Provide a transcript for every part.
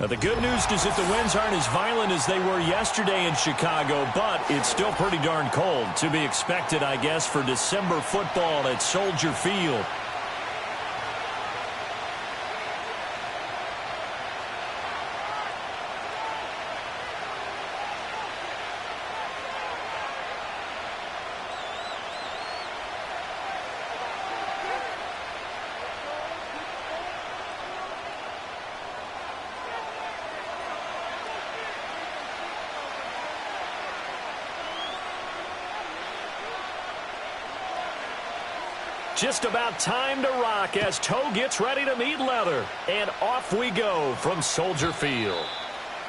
The good news is that the winds aren't as violent as they were yesterday in Chicago, but it's still pretty darn cold. To be expected, I guess, for December football at Soldier Field. Just about time to rock as toe gets ready to meet leather. And off we go from Soldier Field.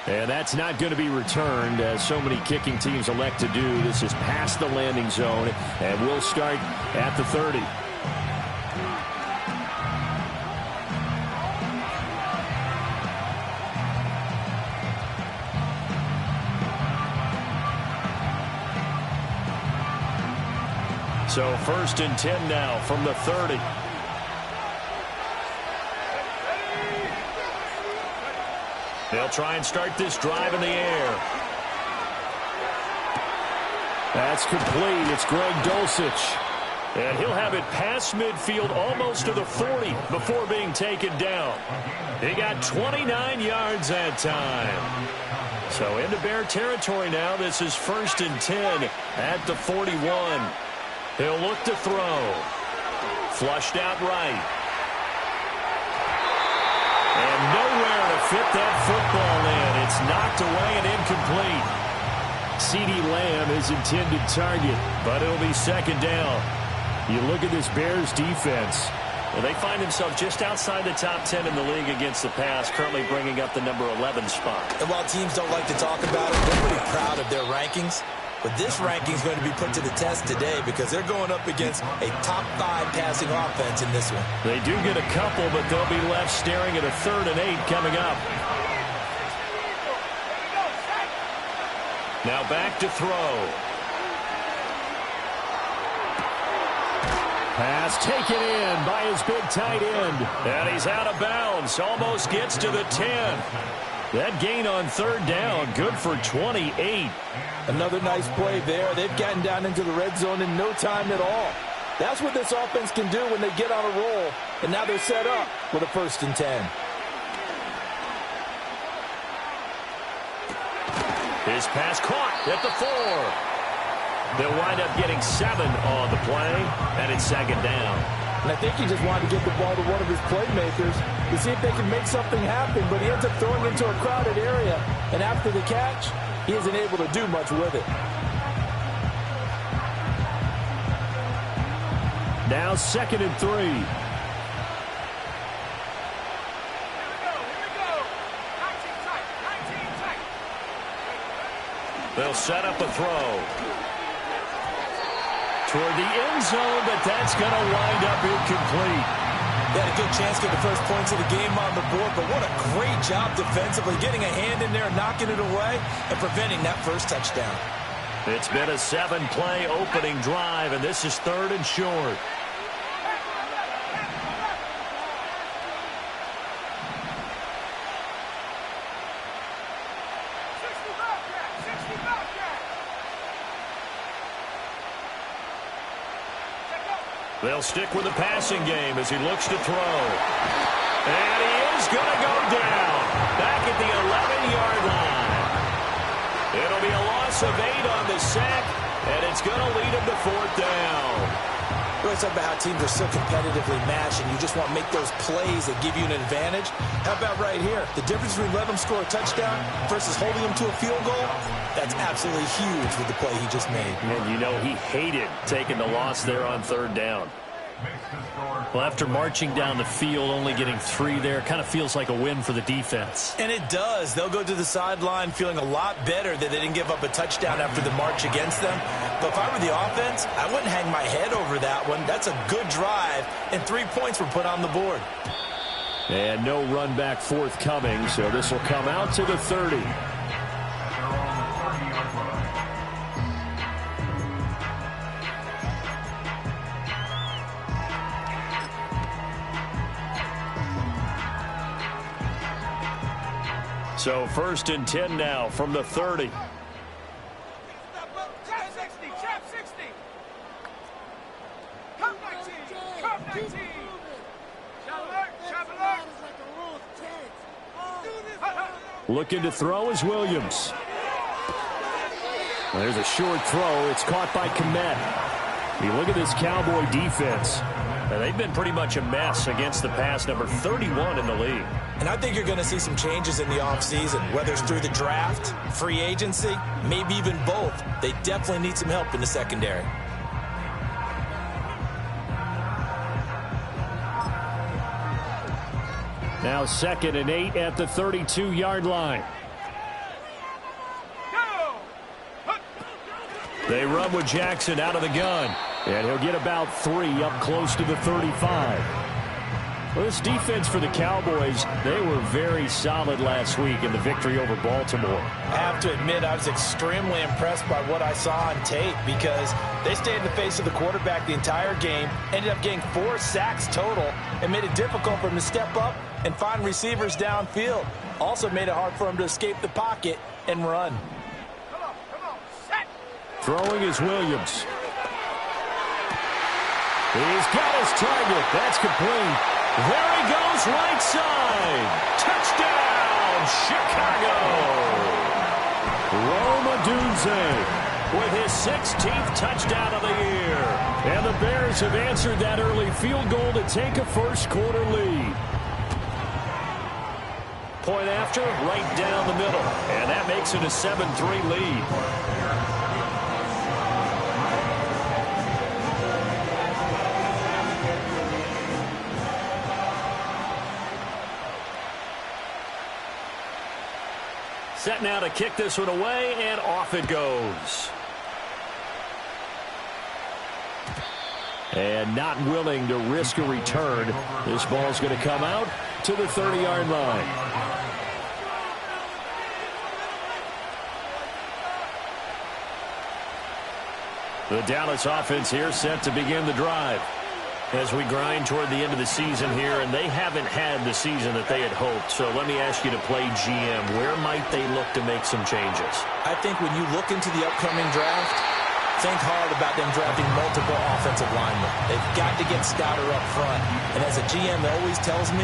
And that's not going to be returned, as so many kicking teams elect to do. This is past the landing zone, and we'll start at the 30. So 1st and 10 now from the 30. They'll try and start this drive in the air. That's complete. It's Greg Dulcich. And he'll have it past midfield almost to the 40 before being taken down. He got 29 yards that time. So into Bear territory now. This is 1st and 10 at the 41. He'll look to throw. Flushed out right. And nowhere to fit that football in. It's knocked away and incomplete. CeeDee Lamb is intended target, but it'll be 2nd down. You look at this Bears defense. Well, they find themselves just outside the top 10 in the league against the pass, currently bringing up the number 11 spot. And while teams don't like to talk about it, they're pretty proud of their rankings. But this ranking is going to be put to the test today because they're going up against a top 5 passing offense in this one. They do get a couple, but they'll be left staring at a 3rd and 8 coming up. Now back to throw. Pass taken in by his big tight end. And he's out of bounds. Almost gets to the 10. That gain on 3rd down, good for 28. Another nice play there. They've gotten down into the red zone in no time at all. That's what this offense can do when they get on a roll. And now they're set up with a 1st and 10. His pass caught at the 4. They'll wind up getting 7 on the play, and it's 2nd down. And I think he just wanted to get the ball to one of his playmakers to see if they can make something happen, but he ends up throwing into a crowded area. And after the catch, he isn't able to do much with it. Now 2nd and 3. They'll set up a throw toward the end zone, but that's going to wind up incomplete. They had a good chance to get the first points of the game on the board, but what a great job defensively, getting a hand in there, knocking it away, and preventing that first touchdown. It's been a 7-play opening drive, and this is 3rd and short. They'll stick with the passing game as he looks to throw. And he is going to go down back at the 11-yard line. It'll be a loss of 8 on the sack, and it's going to lead him to 4th down. We always talk about how teams are so competitively matched, and you just want to make those plays that give you an advantage. How about right here? The difference between letting them score a touchdown versus holding them to a field goal, that's absolutely huge with the play he just made. And you know he hated taking the loss there on 3rd down. Well, after marching down the field, only getting 3 there, kind of feels like a win for the defense. And it does. They'll go to the sideline feeling a lot better that they didn't give up a touchdown after the march against them. But if I were the offense, I wouldn't hang my head over that one. That's a good drive, and 3 points were put on the board. And no run back forthcoming, so this will come out to the 30. So 1st and 10 now from the 30. Looking to throw is Williams. There's a short throw. It's caught by Kmet. You look at this Cowboy defense. They've been pretty much a mess against the pass, number 31 in the league. And I think you're going to see some changes in the offseason, whether it's through the draft, free agency, maybe even both. They definitely need some help in the secondary. Now 2nd and 8 at the 32-yard line. They run with Jackson out of the gun. And he'll get about 3 up close to the 35. Well, this defense for the Cowboys, they were very solid last week in the victory over Baltimore. I have to admit, I was extremely impressed by what I saw on tape because they stayed in the face of the quarterback the entire game, ended up getting 4 sacks total, and made it difficult for him to step up and find receivers downfield. Also made it hard for him to escape the pocket and run. Throwing is Williams. He's got his target. That's complete. There he goes, right side. Touchdown, Chicago. Rome Odunze with his 16th touchdown of the year. And the Bears have answered that early field goal to take a first-quarter lead. Point after, right down the middle. And that makes it a 7-3 lead. Set now to kick this one away, and off it goes. And not willing to risk a return. This ball's going to come out to the 30-yard line. The Dallas offense here set to begin the drive as we grind toward the end of the season here, and they haven't had the season that they had hoped. So let me ask you to play GM. Where might they look to make some changes? I think when you look into the upcoming draft, think hard about them drafting multiple offensive linemen. They've got to get stouter up front. And as a GM always tells me,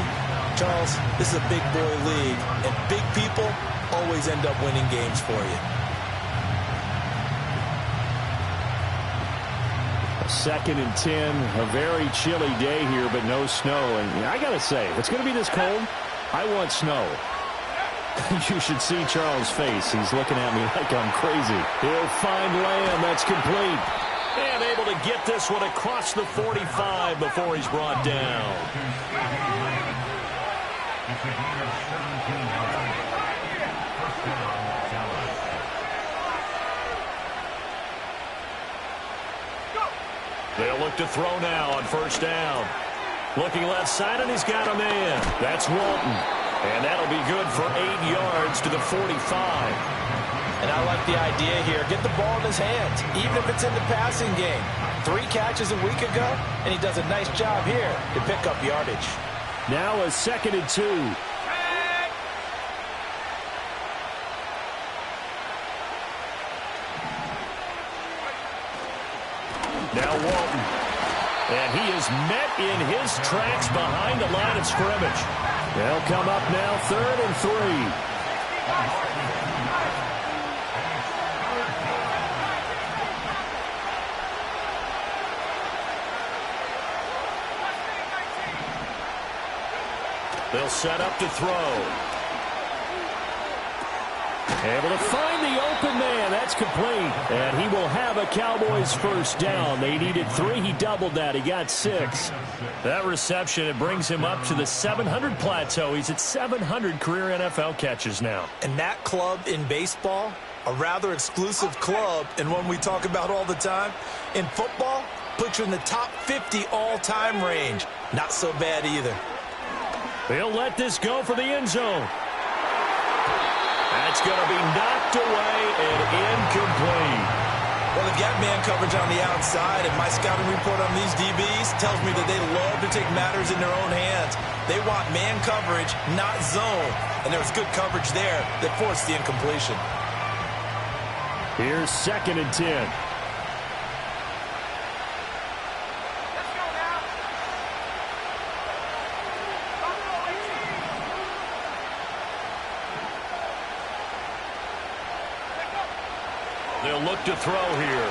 Charles, this is a big boy league, and big people always end up winning games for you. 2nd and 10, a very chilly day here, but no snow. And I got to say, if it's going to be this cold, I want snow. You should see Charles' face. He's looking at me like I'm crazy. He'll find Lamb. That's complete. And able to get this one across the 45 before he's brought down. They'll look to throw now on 1st down. Looking left side, and he's got a man. That's Walton. And that'll be good for 8 yards to the 45. And I like the idea here. Get the ball in his hands, even if it's in the passing game. 3 catches a week ago, and he does a nice job here to pick up yardage. Now a 2nd and 2. Now Walton. And he is met in his tracks behind the line of scrimmage. They'll come up now 3rd and 3. They'll set up to throw. Able to find the open man. That's complete. And he will have a Cowboys 1st down. They needed 3. He doubled that. He got 6. That reception, it brings him up to the 700 plateau. He's at 700 career NFL catches now. And that club in baseball, a rather exclusive club, and one we talk about all the time. In football, puts you in the top 50 all-time range. Not so bad either. They'll let this go for the end zone. That's going to be knocked away and incomplete. Well, they've got man coverage on the outside, and my scouting report on these DBs tells me that they love to take matters in their own hands. They want man coverage, not zone. And there was good coverage there that forced the incompletion. Here's 2nd and 10. They'll look to throw here.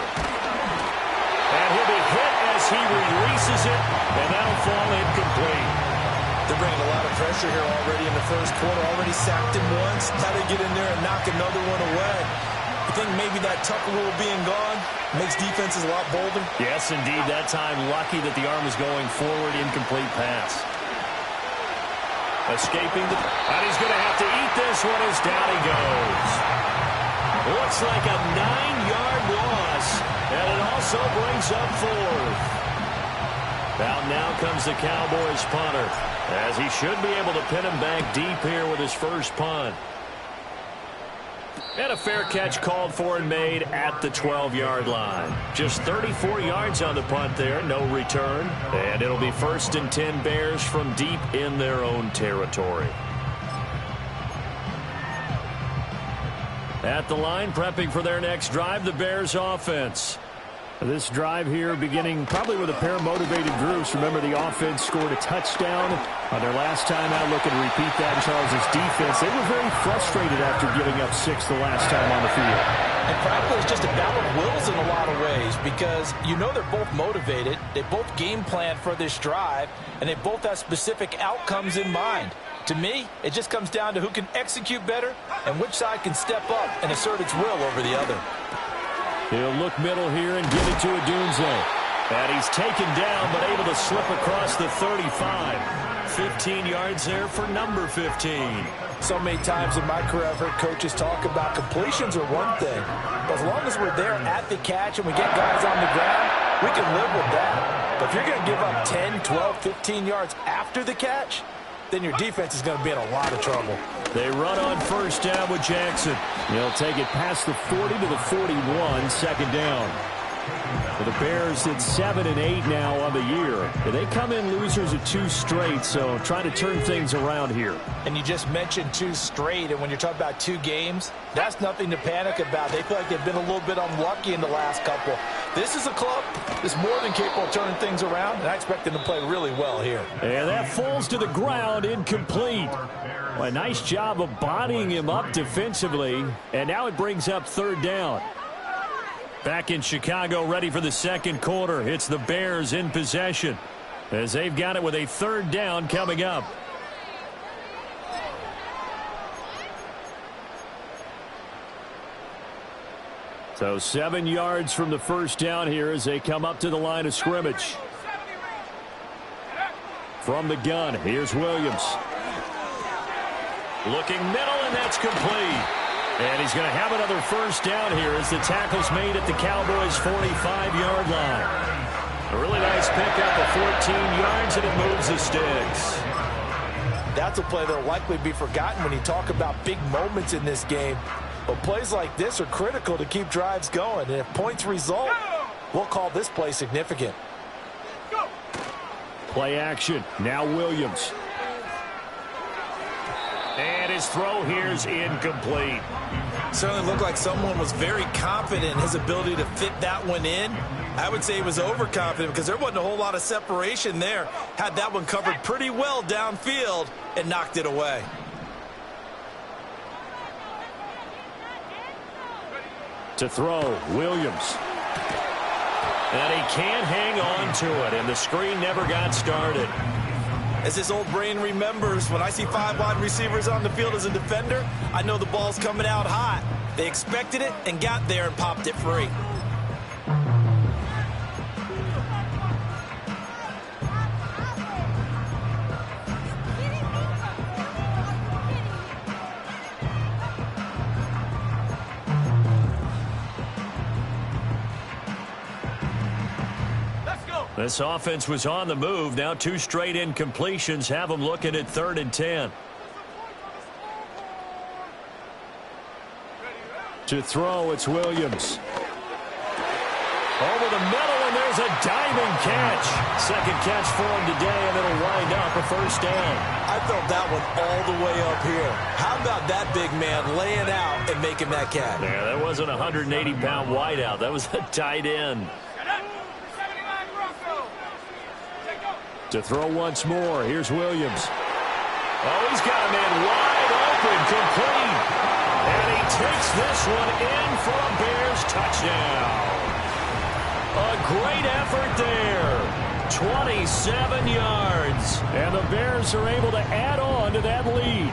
And he'll be hit as he releases it, and that'll fall incomplete. They're bringing a lot of pressure here already in the first quarter. Already sacked him once. Now they get in there and knock another one away. You think maybe that Tucker rule being gone makes defenses a lot bolder? Yes, indeed. That time, lucky that the arm was going forward. Incomplete pass. Escaping the... And he's going to have to eat this one as down he goes. Looks like a 9-yard loss, and it also brings up 4th. Now comes the Cowboys punter, as he should be able to pin him back deep here with his first punt. And a fair catch called for and made at the 12-yard line. Just 34 yards on the punt there, no return. And it'll be 1st and 10 Bears from deep in their own territory. At the line, prepping for their next drive, the Bears offense. This drive here beginning probably with a pair of motivated groups. Remember, the offense scored a touchdown on their last time out. Looking to repeat that in Charles' defense. They were very frustrated after giving up 6 the last time on the field. And practically it's just a battle of wills in a lot of ways, because you know they're both motivated. They both game plan for this drive, and they both have specific outcomes in mind. To me, it just comes down to who can execute better and which side can step up and assert its will over the other. He'll look middle here and give it to Odunze. And he's taken down, but able to slip across the 35. 15 yards there for number 15. So many times in my career, I've heard coaches talk about completions are one thing. But as long as we're there at the catch and we get guys on the ground, we can live with that. But if you're going to give up 10, 12, 15 yards after the catch, then your defense is going to be in a lot of trouble. They run on 1st down with Jackson. He'll take it past the 40 to the 41, 2nd down. For the Bears, it's 7 and 8 now on the year. They come in losers of 2 straight, so trying to turn things around here. And you just mentioned 2 straight, and when you're talking about 2 games, that's nothing to panic about. They feel like they've been a little bit unlucky in the last couple. This is a club that's more than capable of turning things around, and I expect them to play really well here. And that falls to the ground, incomplete. Well, a nice job of bodying him up defensively, and now it brings up 3rd down. Back in Chicago, ready for the 2nd quarter. It's the Bears in possession as they've got it with a 3rd down coming up. So 7 yards from the 1st down here as they come up to the line of scrimmage. From the gun, here's Williams. Looking middle, and that's complete. And he's going to have another 1st down here as the tackle's made at the Cowboys' 45-yard line. A really nice pickup of 14 yards, and it moves the sticks. That's a play that will likely be forgotten when you talk about big moments in this game. But plays like this are critical to keep drives going. And if points result, we'll call this play significant. Play action. Now Williams. And his throw here is incomplete. Certainly looked like someone was very confident in his ability to fit that one in. I would say he was overconfident because there wasn't a whole lot of separation there. Had that one covered pretty well downfield and knocked it away. To throw, Williams. And he can't hang on to it, and the screen never got started. As his old brain remembers, when I see 5 wide receivers on the field as a defender, I know the ball's coming out hot. They expected it and got there and popped it free. This offense was on the move. Now 2 straight incompletions have them looking at 3rd and 10. To throw, it's Williams. Over the middle, and there's a diving catch. Second catch for him today, and it'll wind up a first down. I felt that one all the way up here. How about that big man laying out and making that catch? Yeah, that wasn't a 180-pound wideout. That was a tight end. To throw once more, here's Williams. Oh, he's got a man wide open, complete. And he takes this one in for a Bears touchdown. A great effort there. 27 yards. And the Bears are able to add on to that lead.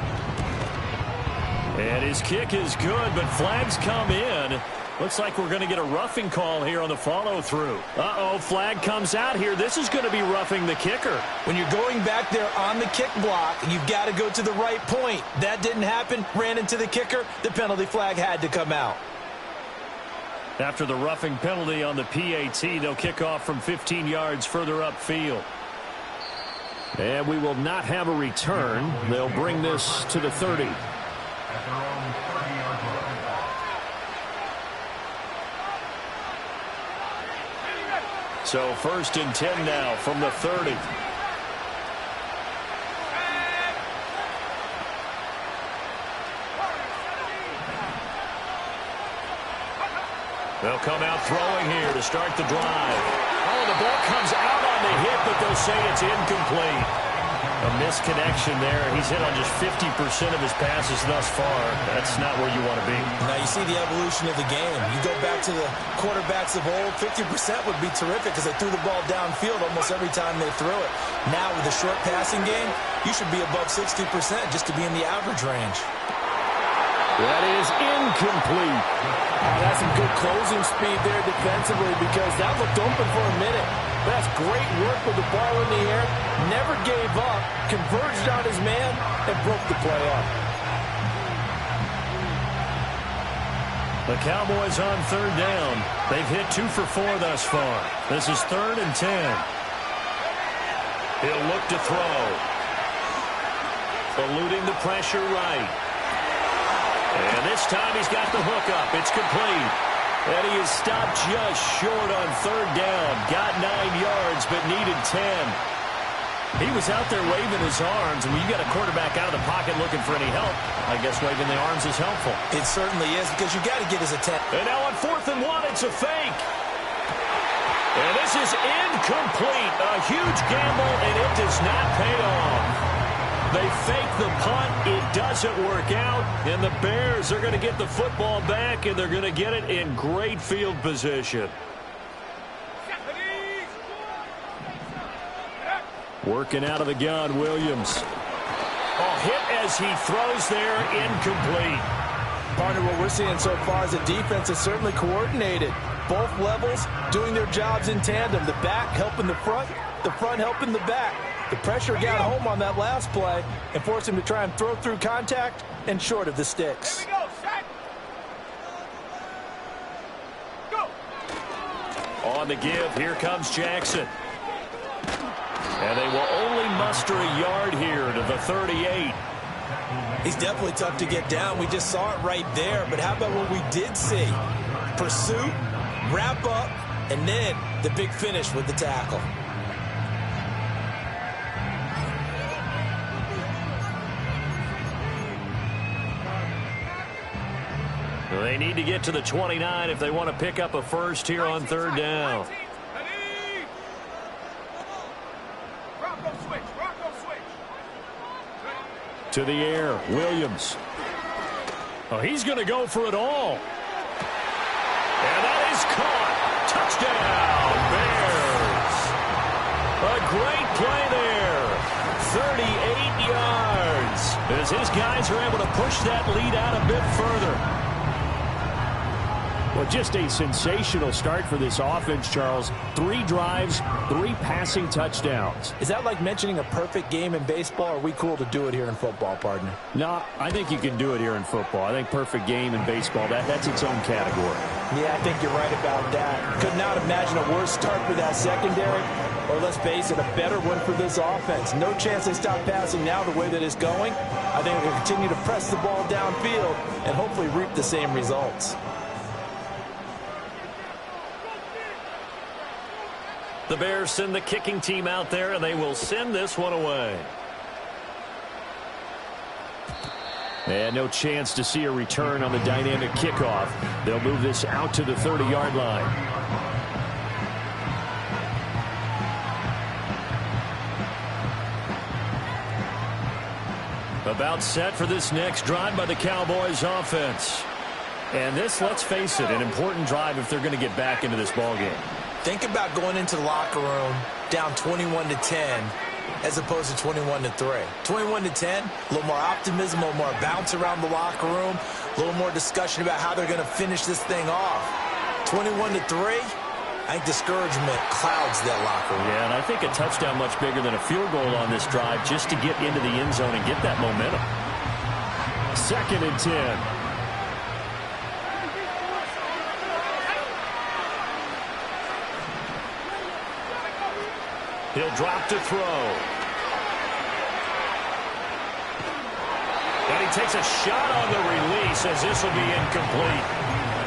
And his kick is good, but flags come in. Looks like we're going to get a roughing call here on the follow-through. Uh-oh, flag comes out here. This is going to be roughing the kicker. When you're going back there on the kick block, you've got to go to the right point. That didn't happen. Ran into the kicker. The penalty flag had to come out. After the roughing penalty on the PAT, they'll kick off from 15 yards further upfield. And we will not have a return. They'll bring this to the 30. So first and 10 now from the 30. They'll come out throwing here to start the drive. Oh, the ball comes out on the hit, but they'll say it's incomplete. A misconnection there. He's hit on just 50% of his passes thus far. That's not where you want to be. Now you see the evolution of the game. You go back to the quarterbacks of old, 50% would be terrific because they threw the ball downfield almost every time they threw it. Now with the short passing game, you should be above 60% just to be in the average range. That is incomplete. That's some good closing speed there defensively because that looked open for a minute. That's great work with the ball in the air. Never gave up, converged on his man, and broke the play up. The Cowboys on third down. They've hit 2 for 4 thus far. This is 3rd and 10. He'll look to throw. Eluding the pressure right. And this time he's got the hook up. It's complete. And he is stopped just short on third down. Got 9 yards, but needed 10. He was out there waving his arms. And when you got a quarterback out of the pocket looking for any help, I guess waving the arms is helpful. It certainly is because you got to get his attention. And now on 4th and 1, it's a fake. And this is incomplete. A huge gamble, and it does not pay off. They fake the punt. It doesn't work out. And the Bears are going to get the football back, and they're going to get it in great field position. Working out of the gun, Williams. Oh, hit as he throws there, incomplete. Partner, what we're seeing so far is the defense is certainly coordinated. Both levels doing their jobs in tandem. The back helping the front helping the back. The pressure got home on that last play and forced him to try and throw through contact and short of the sticks. On the give, here comes Jackson. And they will only muster a yard here to the 38. He's definitely tough to get down. We just saw it right there. But how about what we did see? Pursuit, wrap up, and then the big finish with the tackle. They need to get to the 29 if they want to pick up a first here on third down. To the air, Williams. Oh, he's going to go for it all. And that is caught. Touchdown, Bears. A great play there. 38 yards. As his guys are able to push that lead out a bit further. Well, just a sensational start for this offense, Charles. 3 drives, 3 passing touchdowns. Is that like mentioning a perfect game in baseball, or are we cool to do it here in football, partner? No, I think you can do it here in football. I think perfect game in baseball, that's its own category. Yeah, I think you're right about that. Could not imagine a worse start for that secondary, or let's face it, a better one for this offense. No chance they stop passing now the way that it's going. I think they'll continue to press the ball downfield and hopefully reap the same results. The Bears send the kicking team out there, and they will send this one away. And no chance to see a return on the dynamic kickoff. They'll move this out to the 30-yard line. About set for this next drive by the Cowboys offense. And this, let's face it, an important drive if they're going to get back into this ballgame. Think about going into the locker room down 21-10 as opposed to 21-3. 21-10, a little more optimism, a little more bounce around the locker room, a little more discussion about how they're going to finish this thing off. 21-3, I think discouragement clouds that locker room. Yeah, and I think a touchdown much bigger than a field goal on this drive just to get into the end zone and get that momentum. 2nd and 10. He'll drop to throw. And he takes a shot on the release as this will be incomplete.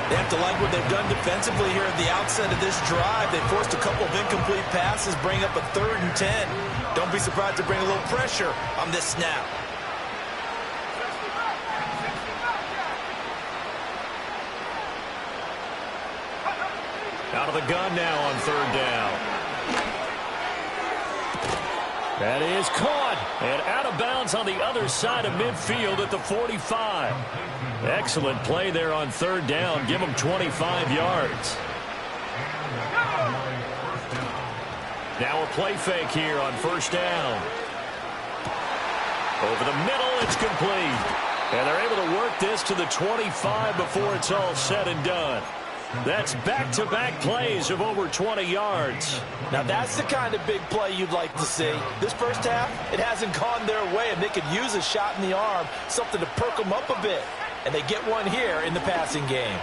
They have to like what they've done defensively here at the outset of this drive. They forced a couple of incomplete passes, bring up a 3rd and 10. Don't be surprised to bring a little pressure on this snap. Out of the gun now on 3rd down. That is caught and out of bounds on the other side of midfield at the 45. Excellent play there on 3rd down. Give them 25 yards. Now a play fake here on 1st down. Over the middle, it's complete. And they're able to work this to the 25 before it's all said and done. That's back-to-back plays of over 20 yards. Now that's the kind of big play you'd like to see. This first half, it hasn't gone their way, and they could use a shot in the arm, something to perk them up a bit. And they get one here in the passing game.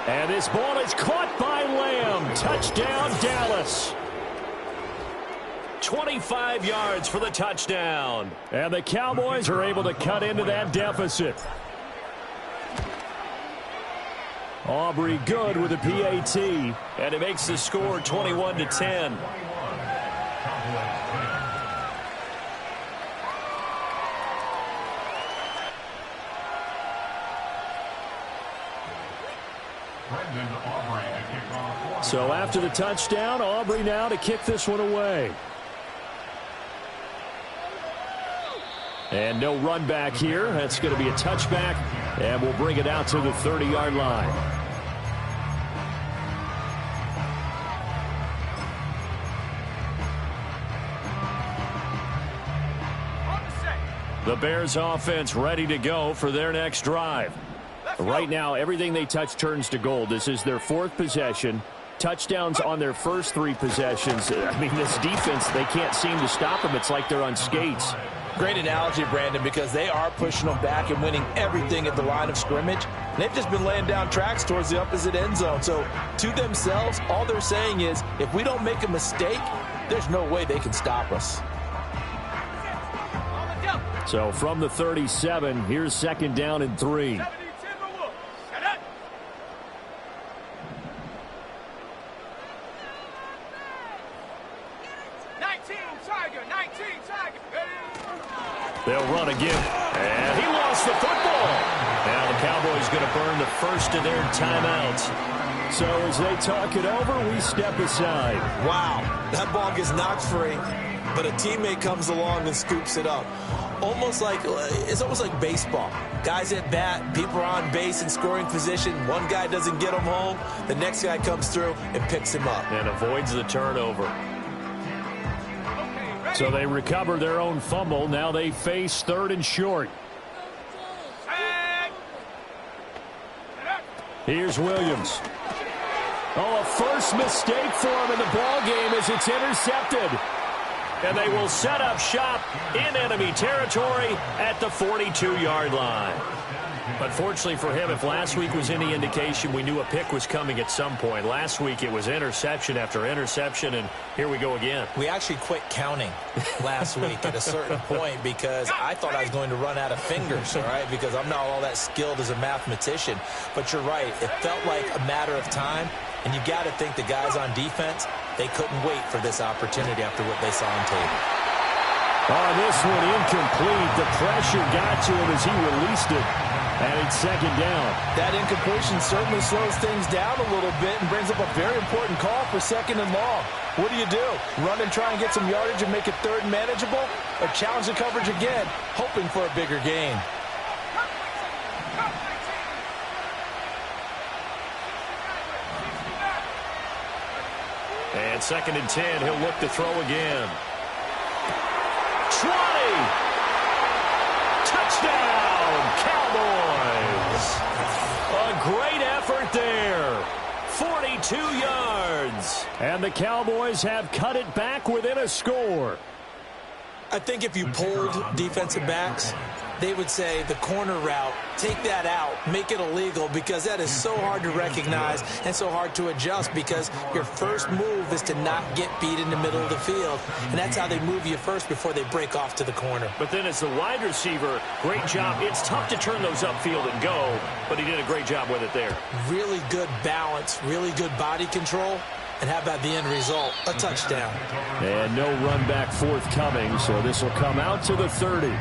And this ball is caught by Lamb. Touchdown, Dallas. 25 yards for the touchdown. And the Cowboys are able to cut into that deficit. Aubrey good with a PAT, and it makes the score 21-10. So after the touchdown, Aubrey now to kick this one away. And no run back here. That's going to be a touchback, and we'll bring it out to the 30-yard line. The Bears offense ready to go for their next drive. Right now, everything they touch turns to gold. This is their 4th possession. Touchdowns on their first 3 possessions. I mean, this defense, they can't seem to stop them. It's like they're on skates. Great analogy, Brandon, because they are pushing them back and winning everything at the line of scrimmage. They've just been laying down tracks towards the opposite end zone. So to themselves, all they're saying is, if we don't make a mistake, there's no way they can stop us. So from the 37, here's 2nd down and 3. They'll run again, and he lost the football. Now the Cowboys going to burn the first of their timeouts. So as they talk it over, we step aside. Wow, that ball gets knocked free, but a teammate comes along and scoops it up. It's almost like baseball. Guys at bat, people are on base in scoring position. One guy doesn't get him home. The next guy comes through and picks him up. And avoids the turnover. So they recover their own fumble. Now they face 3rd and short. Here's Williams. Oh, a first mistake for him in the ball game as it's intercepted. And they will set up shop in enemy territory at the 42-yard line. Unfortunately for him, if last week was any indication, we knew a pick was coming at some point. Last week it was interception after interception, and here we go again. We actually quit counting last week at a certain point because I thought I was going to run out of fingers, all right, because I'm not all that skilled as a mathematician. But you're right. It felt like a matter of time, and you got to think the guys on defense, They couldn't wait for this opportunity after what they saw on tape. On this one, incomplete. The pressure got to him as he released it. And it's second down. That incompletion certainly slows things down a little bit and brings up a very important call for second and long. What do? Run and try and get some yardage and make it third and manageable? Or challenge the coverage again, hoping for a bigger gain? And second and 10, he'll look to throw again. 20! Touchdown, Cowboys! A great effort there. 42 yards. And the Cowboys have cut it back within a score. I think if you polled defensive backs, they would say the corner route, take that out, make it illegal, because that is so hard to recognize and so hard to adjust, because your first move is to not get beat in the middle of the field, and that's how they move you first before they break off to the corner. But then as the wide receiver, great job. It's tough to turn those upfield and go, but he did a great job with it there. Really good balance, really good body control. And how about the end result? A touchdown. And no run back forthcoming, so this will come out to the 30.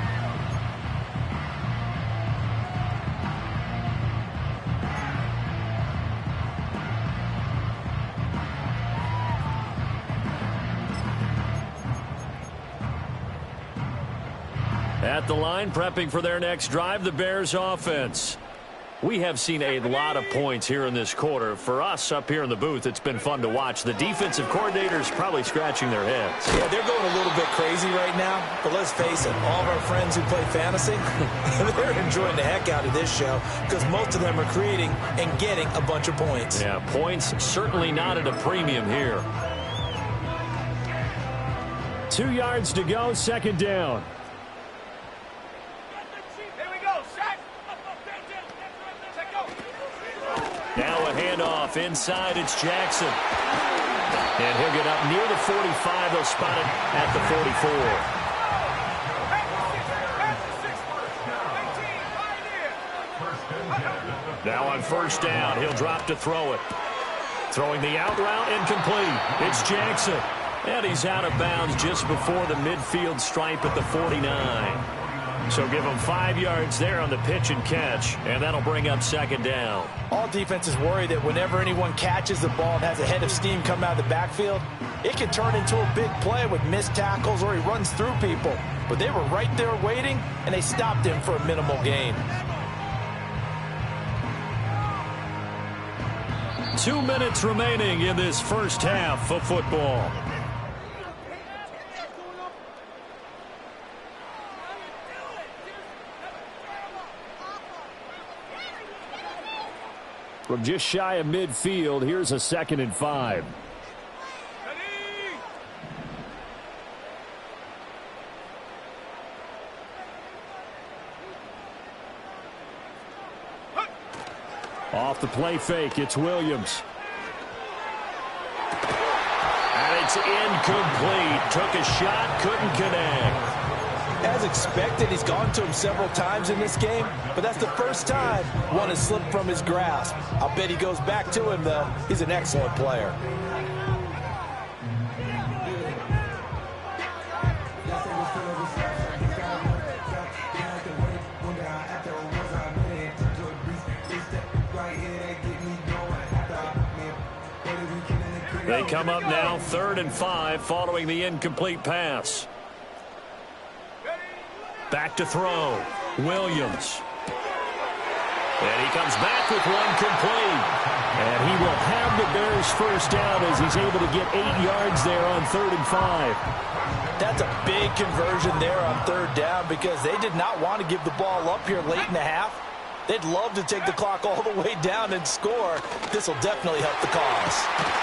At the line, prepping for their next drive, the Bears offense. We have seen a lot of points here in this quarter. For us up here in the booth, it's been fun to watch. The defensive coordinators probably scratching their heads. Yeah, they're going a little bit crazy right now. But let's face it, all of our friends who play fantasy, they're enjoying the heck out of this show because most of them are creating and getting a bunch of points. Yeah, points certainly not at a premium here. 2 yards to go, second down. Now a handoff inside. It's Jackson. And he'll get up near the 45. They'll spot it at the 44. Now on first down, he'll drop to throw it. Throwing the out route, incomplete. It's Jackson. And he's out of bounds just before the midfield stripe at the 49. So give him 5 yards there on the pitch and catch, and that'll bring up second down. All defenses worry that whenever anyone catches the ball and has a head of steam come out of the backfield, it can turn into a big play with missed tackles or he runs through people. But they were right there waiting, and they stopped him for a minimal gain. 2 minutes remaining in this first half of football. From just shy of midfield, here's a 2nd and 5. Off the play fake, it's Williams. And it's incomplete. Took a shot, couldn't connect. As expected, he's gone to him several times in this game, but that's the first time one has slipped from his grasp. I'll bet he goes back to him, though. He's an excellent player. They come up now 3rd and 5 following the incomplete pass. Back to throw. Williams. And he comes back with one complete. And he will have the Bears first down as he's able to get 8 yards there on 3rd and 5. That's a big conversion there on 3rd down because they did not want to give the ball up here late in the half. They'd love to take the clock all the way down and score. This will definitely help the cause.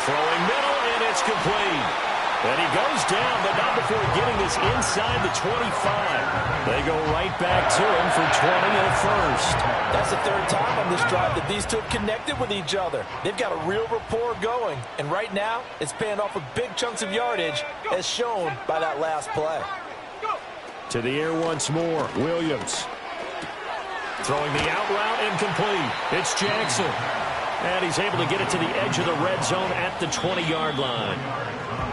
Throwing middle, and it's complete. And he goes down, but not before getting this inside the 25. They go right back to him for 20 and a first. That's the 3rd time on this drive that these two have connected with each other. They've got a real rapport going. And right now, it's paying off with big chunks of yardage, as shown by that last play. To the air once more, Williams. Throwing the out route, incomplete. It's Jackson. And he's able to get it to the edge of the red zone at the 20-yard line.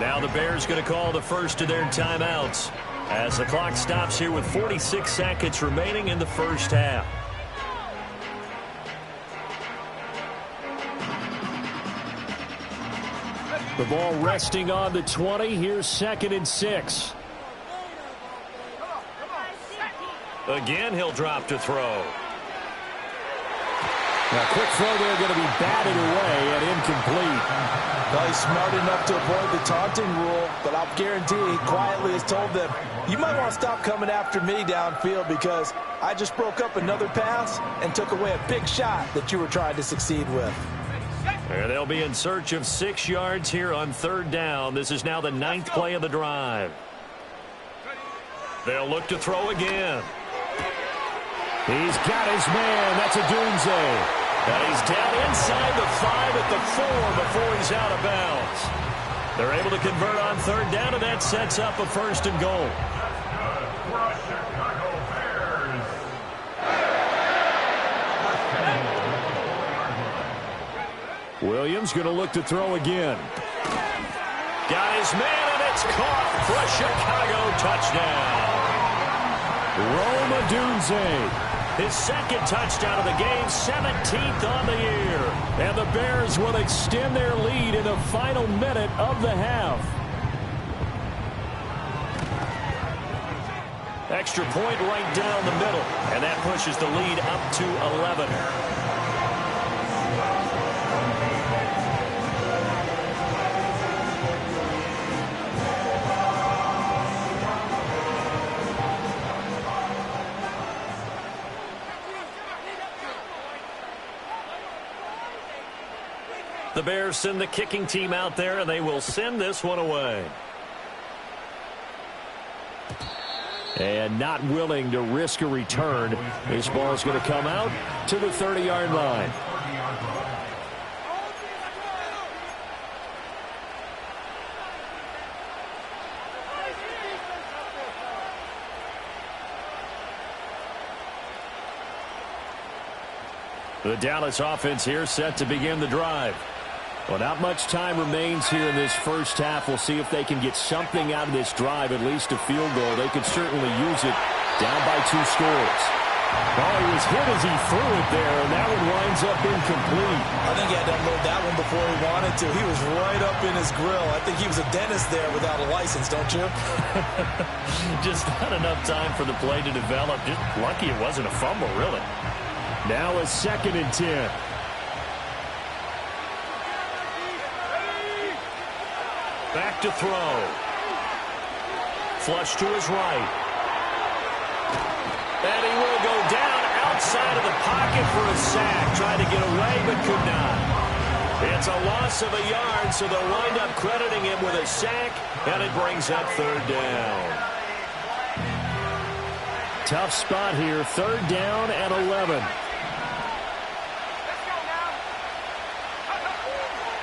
Now the Bears going to call the first of their timeouts as the clock stops here with 46 seconds remaining in the first half. The ball resting on the 20. Here's 2nd and 6. Again, he'll drop to throw. Now, quick throw there going to be batted away and incomplete. Well, he's smart enough to avoid the taunting rule, but I'll guarantee he quietly has told them, you might want to stop coming after me downfield because I just broke up another pass and took away a big shot that you were trying to succeed with. And they'll be in search of 6 yards here on 3rd down. This is now the 9th play of the drive. They'll look to throw again. He's got his man. That's a Dunze. And he's down inside the 5 at the 4 before he's out of bounds. They're able to convert on 3rd down, and that sets up a 1st and goal. Williams going to look to throw again. Got his man, and it's caught for a Chicago touchdown. Rome Odunze. His 2nd touchdown of the game, 17th on the year. And the Bears will extend their lead in the final minute of the half. Extra point right down the middle. And that pushes the lead up to 11. The Bears send the kicking team out there, and they will send this one away. And not willing to risk a return. This ball is going to come out to the 30-yard line. The Dallas offense here set to begin the drive. Well, not much time remains here in this first half. We'll see if they can get something out of this drive, at least a field goal. They could certainly use it down by 2 scores. Oh, he was hit as he threw it there, and that one winds up incomplete. I think he had to unload that one before he wanted to. He was right up in his grill. I think he was a dentist there without a license, don't you? Just not enough time for the play to develop. Just lucky it wasn't a fumble, really. Now a 2nd and 10. Back to throw. Flush to his right. And he will go down outside of the pocket for a sack. Tried to get away, but could not. It's a loss of a yard, so they'll wind up crediting him with a sack, and it brings up 3rd down. Tough spot here, 3rd down and 11.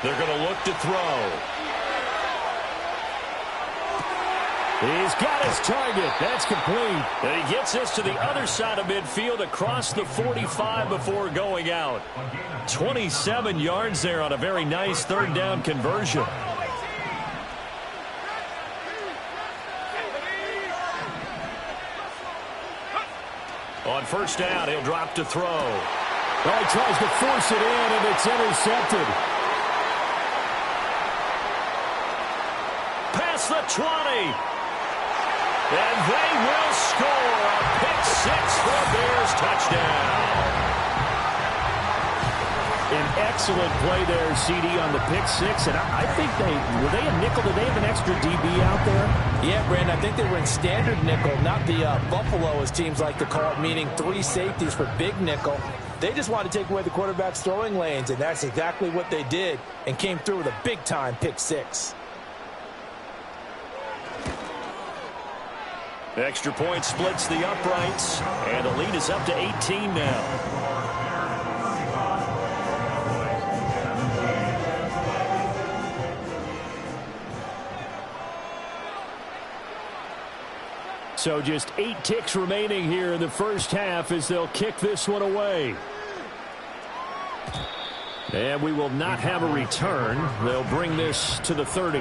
They're going to look to throw. He's got his target. That's complete. And he gets this to the other side of midfield across the 45 before going out. 27 yards there on a very nice 3rd down conversion. On 1st down, he'll drop to throw. Well, he tries to force it in, and it's intercepted. Past the 20. And they will score a pick 6 for a Bears touchdown. An excellent play there, CD, on the pick 6. And I think were they a nickel? Did they have an extra DB out there? Yeah, Brandon, I think they were in standard nickel, not the Buffalo, as teams like to call it, meaning 3 safeties for big nickel. They just wanted to take away the quarterback's throwing lanes, and that's exactly what they did, and came through with a big-time pick 6. Extra point splits the uprights, and the lead is up to 18 now. So just 8 ticks remaining here in the first half as they'll kick this one away. And we will not have a return. They'll bring this to the 30.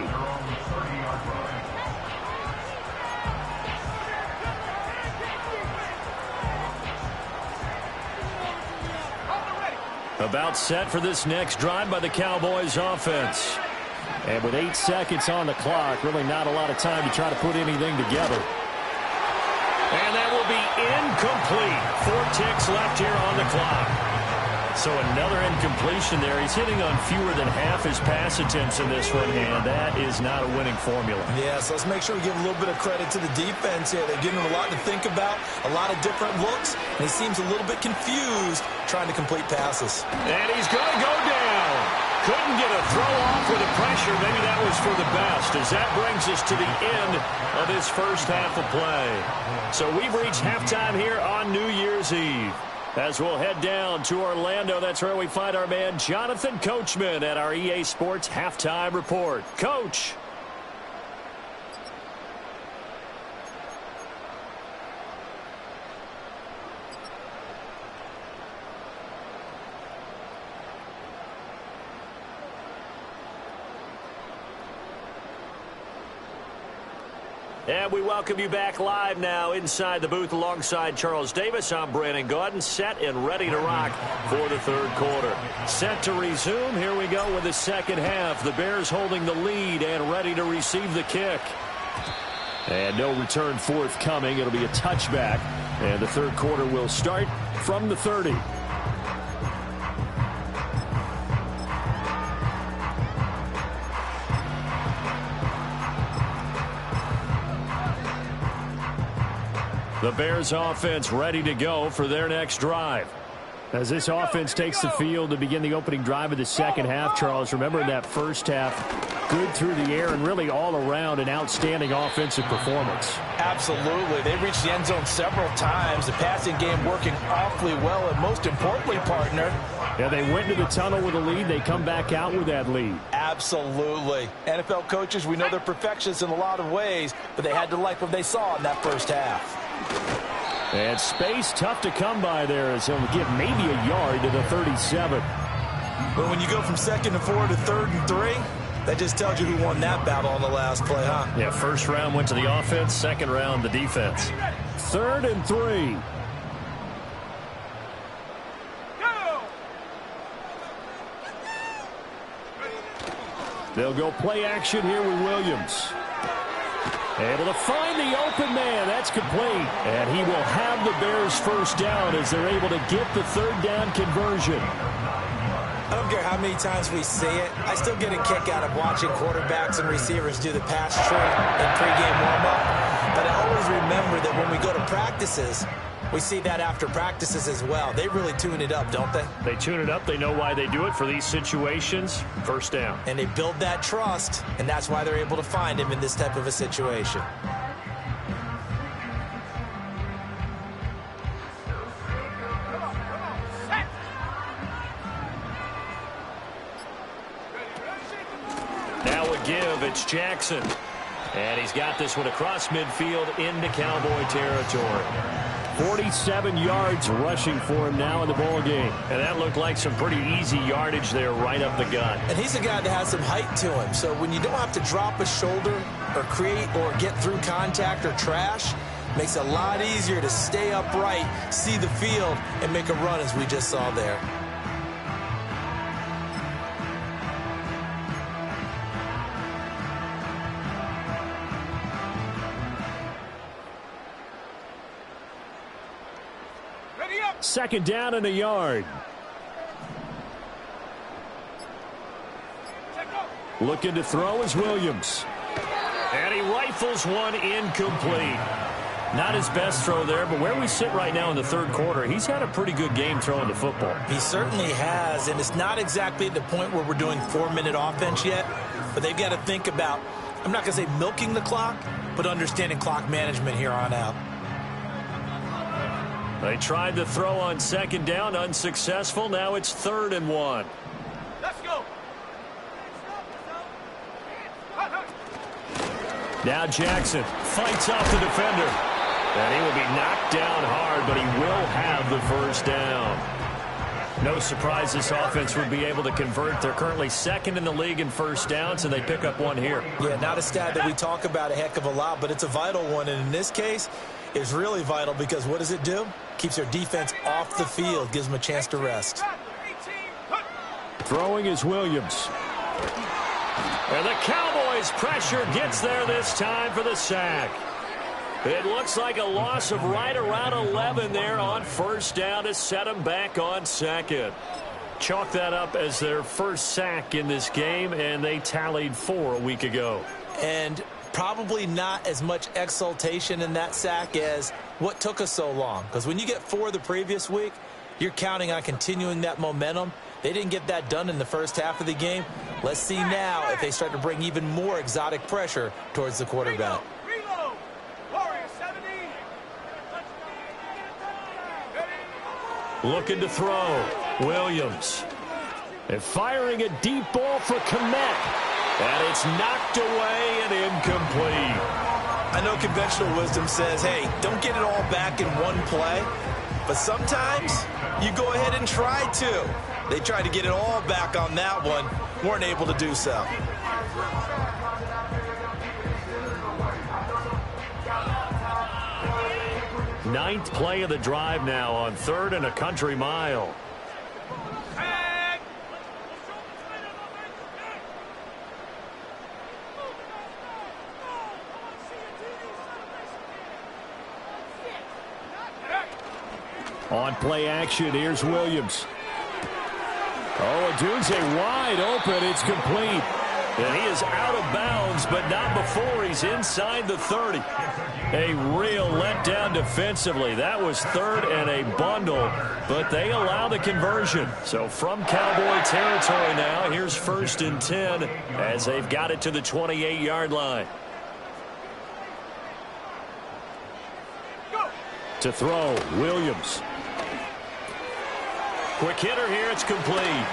About set for this next drive by the Cowboys offense. And with 8 seconds on the clock, really not a lot of time to try to put anything together. And that will be incomplete. 4 ticks left here on the clock. So another incompletion there. He's hitting on fewer than half his pass attempts in this one, and that is not a winning formula. Yeah, so let's make sure we give a little bit of credit to the defense here. They're giving him a lot to think about, a lot of different looks, and he seems a little bit confused trying to complete passes. And he's going to go down. Couldn't get a throw off with the pressure. Maybe that was for the best, as that brings us to the end of this first half of play. So we've reached halftime here on New Year's Eve. As we'll head down to Orlando, that's where we find our man Jonathan Coachman at our EA Sports Halftime Report. Coach. And we welcome you back live now inside the booth alongside Charles Davis. I'm Brandon Gaudin, set and ready to rock for the third quarter. Set to resume. Here we go with the second half. The Bears holding the lead and ready to receive the kick. And no return forthcoming. It'll be a touchback. And the third quarter will start from the 30. The Bears offense ready to go for their next drive. As this offense takes the field to begin the opening drive of the second half, Charles, remember in that first half, good through the air and really all around an outstanding offensive performance. Absolutely. They reached the end zone several times. The passing game working awfully well, and most importantly, partner. Yeah, they went into the tunnel with a lead. They come back out with that lead. Absolutely. NFL coaches, we know they're perfectionists in a lot of ways, but they had to like what they saw in that first half. And space tough to come by there, as he'll give maybe a yard to the 37. But when you go from 2nd and 4 to 3rd and 3, that just tells you who won that battle on the last play, huh? Yeah, first round went to the offense, second round the defense. 3rd and 3. They'll go play action here with Williams. Able to find the open man. That's complete. And he will have the Bears first down as they're able to get the third down conversion. I don't care how many times we see it. I still get a kick out of watching quarterbacks and receivers do the pass tree in pregame warm-up. But I always remember that when we go to practices, we see that after practices as well. They really tune it up, don't they? They tune it up. They know why they do it for these situations. First down. And they build that trust, and that's why they're able to find him in this type of a situation. Now a give. It's Jackson. And he's got this one across midfield into Cowboy territory. 47 yards rushing for him now in the ball game. And that looked like some pretty easy yardage there right up the gut. And he's a guy that has some height to him. So when you don't have to drop a shoulder or create or get through contact or trash, makes it a lot easier to stay upright, see the field, and make a run as we just saw there. Second down and a yard. Looking to throw is Williams. And he rifles one incomplete. Not his best throw there, but where we sit right now in the third quarter, he's had a pretty good game throwing the football. He certainly has, and it's not exactly at the point where we're doing 4-minute offense yet, but they've got to think about, I'm not going to say milking the clock, but understanding clock management here on out. They tried to throw on second down, unsuccessful. Now it's 3rd and 1. Let's go. Now Jackson fights off the defender. And he will be knocked down hard, but he will have the first down. No surprise this offense would be able to convert. They're currently second in the league in first downs, and they pick up one here. Yeah, not a stat that we talk about a heck of a lot, but it's a vital one. And in this case, it's really vital because what does it do? Keeps their defense off the field, gives them a chance to rest. Throwing is Williams. And the Cowboys' pressure gets there this time for the sack. It looks like a loss of right around 11 there on first down to set them back on second. Chalk that up as their first sack in this game, and they tallied 4 a week ago. And probably not as much exultation in that sack as what took us so long. Because when you get 4 the previous week, you're counting on continuing that momentum. They didn't get that done in the first half of the game. Let's see now if they start to bring even more exotic pressure towards the quarterback. Looking to throw. Williams. And firing a deep ball for Kmet. And it's knocked away and incomplete. I know conventional wisdom says, hey, don't get it all back in one play. But sometimes you go ahead and try to. They tried to get it all back on that one. Weren't able to do so. Ninth play of the drive now on 3rd and a country mile. On play action, here's Williams. Oh, Odunze wide open. It's complete. And he is out of bounds, but not before he's inside the 30. A real letdown defensively. That was 3rd and a bundle, but they allow the conversion. So from Cowboy territory now, here's 1st and 10 as they've got it to the 28-yard line. To throw, Williams. Quick hitter here, it's complete.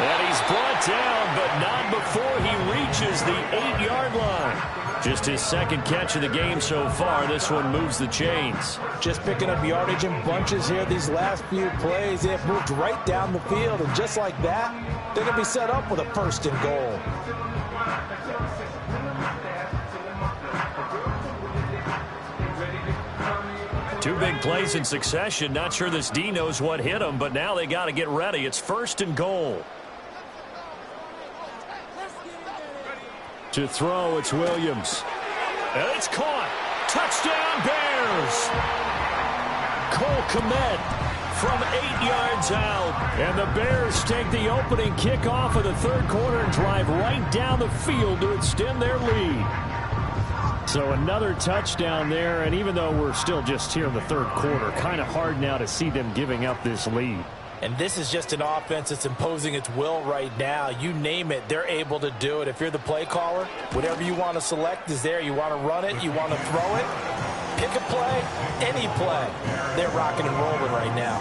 And he's brought down, but not before he reaches the 8-yard line. Just his 2nd catch of the game so far. This one moves the chains. Just picking up yardage in bunches here these last few plays. They've moved right down the field, and just like that, they're going to be set up with a 1st and goal. Two big plays in succession. Not sure this D knows what hit him, but now they got to get ready. It's 1st and goal. To throw, it's Williams. And it's caught. Touchdown, Bears. Cole Kmet from 8 yards out. And the Bears take the opening kickoff of the 3rd quarter and drive right down the field to extend their lead. So another touchdown there, and even though we're still just here in the 3rd quarter, kind of hard now to see them giving up this lead. And this is just an offense that's imposing its will right now. You name it, they're able to do it. If you're the play caller, whatever you want to select is there. You want to run it, you want to throw it, pick a play, any play. They're rocking and rolling right now.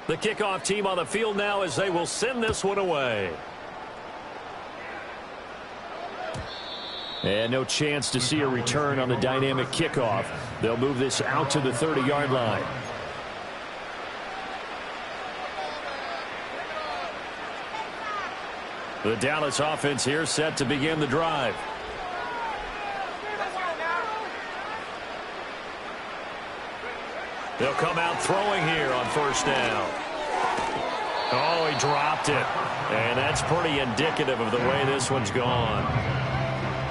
The kickoff team on the field now as they will send this one away. And no chance to see a return on the dynamic kickoff. They'll move this out to the 30-yard line. The Dallas offense here set to begin the drive. They'll come out throwing here on 1st down. Oh, he dropped it. And that's pretty indicative of the way this one's gone.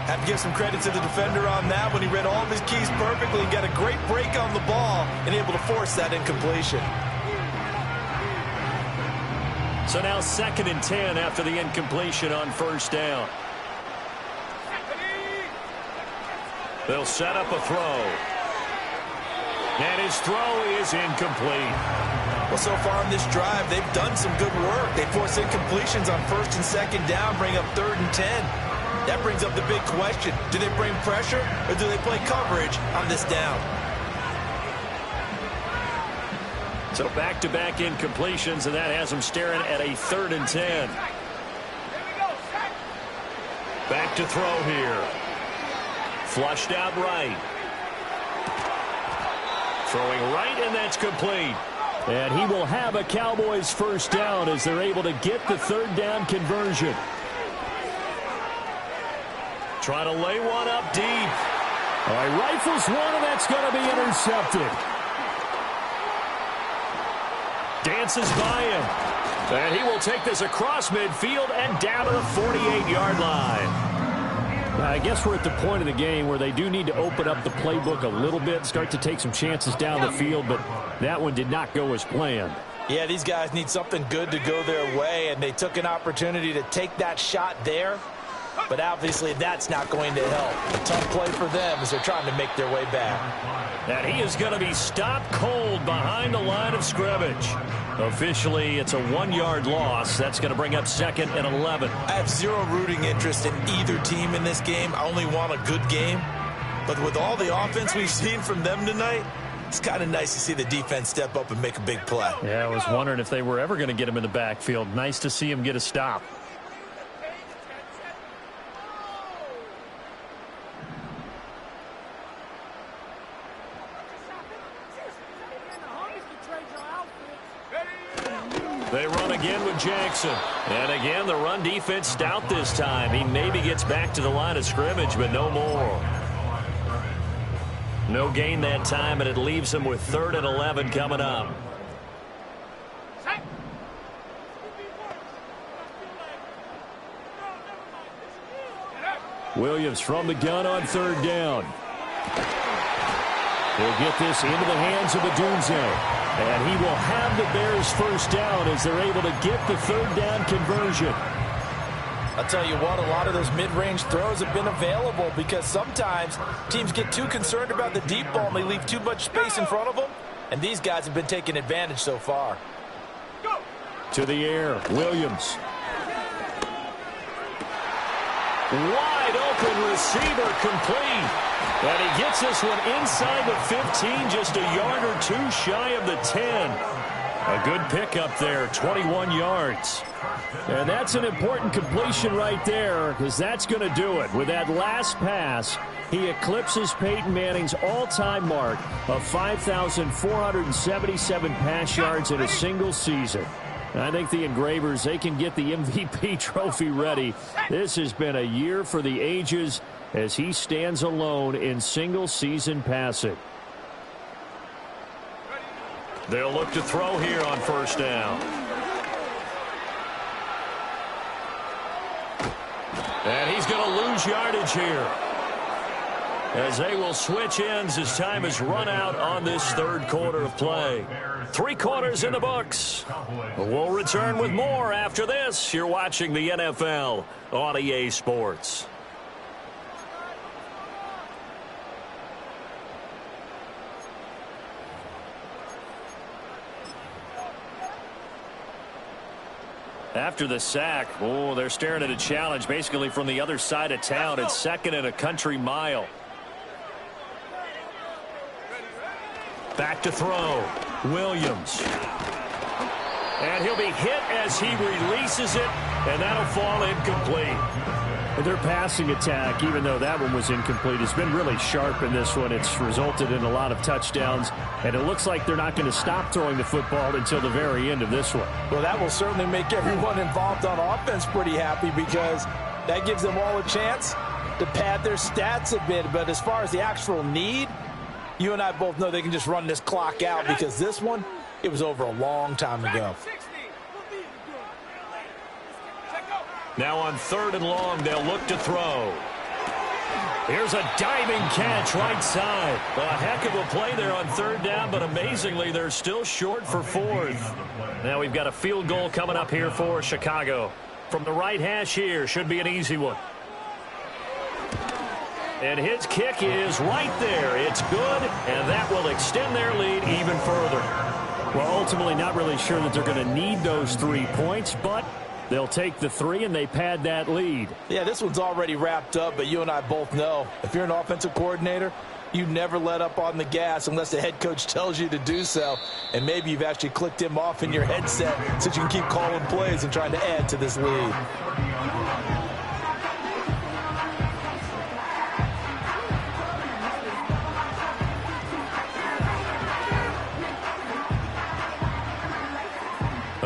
Have to give some credit to the defender on that when he read all of his keys perfectly and got a great break on the ball and able to force that incompletion. So now 2nd and 10 after the incompletion on 1st down. They'll set up a throw. And his throw is incomplete. Well, so far on this drive, they've done some good work. They force incompletions on 1st and 2nd down, bring up 3rd and 10. That brings up the big question. Do they bring pressure or do they play coverage on this down? So back-to-back incompletions, and that has them staring at a 3rd and 10. Back to throw here. Flushed out right. Throwing right, and that's complete. And he will have a Cowboys first down as they're able to get the third down conversion. Trying to lay one up deep. All right, rifles one, and that's going to be intercepted. Dances by him. And he will take this across midfield and down to the 48-yard line. I guess we're at the point of the game where they do need to open up the playbook a little bit, start to take some chances down the field, but that one did not go as planned. Yeah, these guys need something good to go their way, and they took an opportunity to take that shot there, but obviously that's not going to help. A tough play for them as they're trying to make their way back. And he is going to be stopped cold behind the line of scrimmage. Officially, it's a 1-yard loss. That's going to bring up 2nd and 11. I have zero rooting interest in either team in this game. I only want a good game. But with all the offense we've seen from them tonight, it's kind of nice to see the defense step up and make a big play. Yeah, I was wondering if they were ever going to get him in the backfield. Nice to see him get a stop. They run again with Jackson. And again, the run defense stout this time. He maybe gets back to the line of scrimmage, but no more. No gain that time, and it leaves him with 3rd and 11 coming up. Williams from the gun on 3rd down. He'll get this into the hands of Adunze. And he will have the Bears first down as they're able to get the 3rd down conversion. I'll tell you what, a lot of those mid-range throws have been available because sometimes teams get too concerned about the deep ball and they leave too much space in front of them. And these guys have been taking advantage so far. To the air, Williams. Wide open receiver complete. And he gets this one inside the 15, just a yard or two shy of the 10. A good pickup there, 21 yards. And that's an important completion right there because that's going to do it. With that last pass, he eclipses Peyton Manning's all-time mark of 5,477 pass yards in a single season. I think the Engravers, they can get the MVP trophy ready. This has been a year for the ages as he stands alone in single-season passing. They'll look to throw here on first down. And he's going to lose yardage here as they will switch ends as time has run out on this 3rd quarter of play. 3 quarters in the books. We'll return with more after this. You're watching the NFL on EA Sports. After the sack, they're staring at a challenge basically from the other side of town. It's 2nd and a country mile. Back to throw. Williams. And he'll be hit as he releases it, and that'll fall incomplete. Their passing attack, even though that one was incomplete, has been really sharp in this one. It's resulted in a lot of touchdowns, and it looks like they're not going to stop throwing the football until the very end of this one. Well, that will certainly make everyone involved on offense pretty happy because that gives them all a chance to pad their stats a bit. But as far as the actual need, you and I both know they can just run this clock out because this one, it was over a long time ago. Now on 3rd and long, they'll look to throw. Here's a diving catch right side. A heck of a play there on 3rd down, but amazingly, they're still short for 4th. Now we've got a field goal coming up here for Chicago. From the right hash here, should be an easy one. And his kick is right there. It's good, and that will extend their lead even further. Well, ultimately, not really sure that they're going to need those 3 points, but they'll take the 3 and they pad that lead. Yeah, this one's already wrapped up, but you and I both know if you're an offensive coordinator, you never let up on the gas unless the head coach tells you to do so. And maybe you've actually clicked him off in your headset so you can keep calling plays and trying to add to this lead.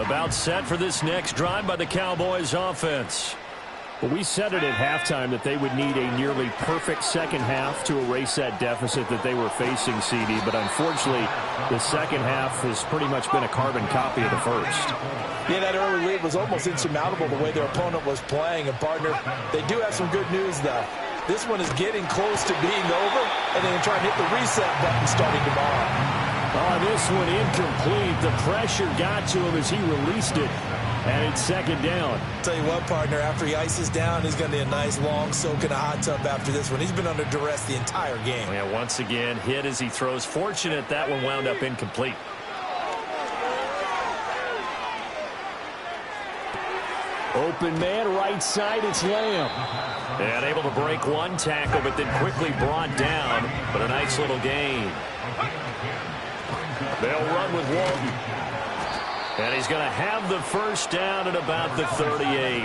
About set for this next drive by the Cowboys offense. Well, we said it at halftime that they would need a nearly perfect second half to erase that deficit that they were facing, CD. But unfortunately, the second half has pretty much been a carbon copy of the first. Yeah, that early lead was almost insurmountable the way their opponent was playing. And, partner, they do have some good news, though. This one is getting close to being over, and they can try and hit the reset button starting tomorrow. Oh, this one incomplete. The pressure got to him as he released it. And it's second down. Tell you what, partner, after he ices down, he's going to need a nice long soak in a hot tub after this one. He's been under duress the entire game. Yeah, once again, hit as he throws. Fortunate that one wound up incomplete. Open man, right side, it's Lamb. And able to break one tackle, but then quickly brought down. But a nice little gain. They'll run with Walton. And he's going to have the first down at about the 38.